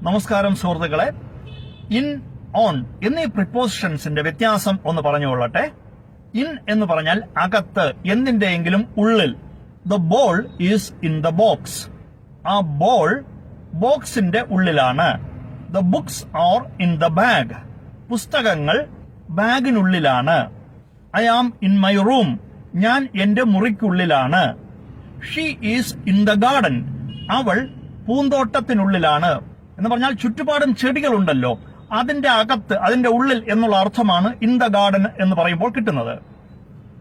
നമസ്കാരം സുഹൃത്തുക്കളെ. In, on എന്നീ പ്രിപ്പോസിഷൻസിന്റെ വ്യത്യാസം ഒന്ന് പറഞ്ഞുകൊള്ളട്ടെ. ഇൻ എന്ന് പറഞ്ഞാൽ അകത്ത്, എന്തിന്റെയെങ്കിലും ഉള്ളിൽ. The ball is in the box. ആ ബോൾ ബോക്സിന്റെ ഉള്ളിലാണ്. The books are in the bag. പുസ്തകങ്ങൾ ബാഗിനുള്ളിലാണ്. I am in my room. ഞാൻ എന്റെ മുറിക്കുള്ളിലാണ്. She is in the garden. അവൾ പൂന്തോട്ടത്തിനുള്ളിലാണ്. എന്ന് പറഞ്ഞാൽ ചുറ്റുപാടും ചെടികളുണ്ടല്ലോ, അതിന്റെ അകത്ത്, അതിന്റെ ഉള്ളിൽ എന്നുള്ള അർത്ഥമാണ് ഇൻ ദ ഗാർഡൻ എന്ന് പറയുമ്പോൾ കിട്ടുന്നത്.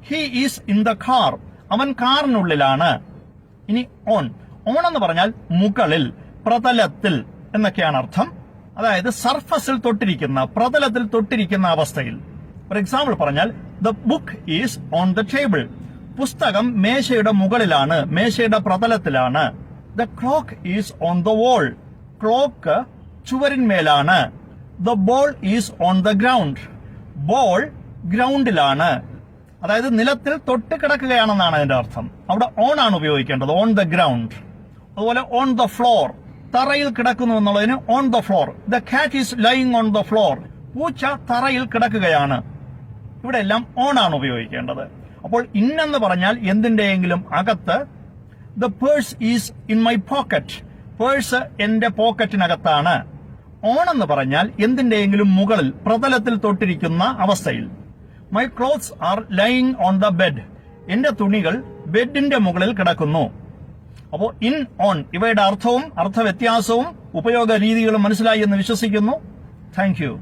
He is in the car. അവൻ കാറിനുള്ളിലാണ്. ഇനി ഓൺ. ഓൺ എന്ന് പറഞ്ഞാൽ മുകളിൽ, പ്രതലത്തിൽ എന്നൊക്കെയാണ് അർത്ഥം. അതായത് സർഫസിൽ തൊട്ടിരിക്കുന്ന, പ്രതലത്തിൽ തൊട്ടിരിക്കുന്ന അവസ്ഥയിൽ. ഫോർ എക്സാമ്പിൾ പറഞ്ഞാൽ the book is on the table. പുസ്തകം മേശയുടെ മുകളിലാണ്, മേശയുടെ പ്രതലത്തിലാണ്. The clock is on the wall. Clock ചുവരിന്മേലാണ്. The ball is on the ground. Ball ഗ്രൗണ്ടിലാണ്. അതായത് നിലത്തിൽ തൊട്ട് കിടക്കുകയാണെന്നാണ് അതിന്റെ അർത്ഥം. അവിടെ ഓൺ ആണ് ഉപയോഗിക്കേണ്ടത്, ഓൺ ദ ഗ്രൗണ്ട്. അതുപോലെ ഓൺ ദ ഫ്ലോർ, തറയിൽ കിടക്കുന്നു എന്നുള്ളതിന് on the floor. The cat is lying on the floor. പൂച്ച തറയിൽ കിടക്കുകയാണ്. ഇവിടെ എല്ലാം ഓൺ ആണ് ഉപയോഗിക്കേണ്ടത്. അപ്പോൾ ഇന്നെന്ന് പറഞ്ഞാൽ എന്തിന്റെയെങ്കിലും അകത്ത്. The purse is in my pocket. Purse എന്റെ പോക്കറ്റിനകത്താണ്. ഓൺ എന്ന് പറഞ്ഞാൽ എന്തിന്റെയെങ്കിലും മുകളിൽ, പ്രതലത്തിൽ തൊട്ടിരിക്കുന്ന അവസ്ഥയിൽ. My clothes are lying on the bed. എന്റെ തുണികൾ ബെഡിന്റെ മുകളിൽ കിടക്കുന്നു. അപ്പോൾ ഇൻ, ഓൺ ഇവയുടെ അർത്ഥവും അർത്ഥവ്യത്യാസവും ഉപയോഗ രീതികളും മനസ്സിലായി എന്ന് വിശ്വസിക്കുന്നു. Thank you.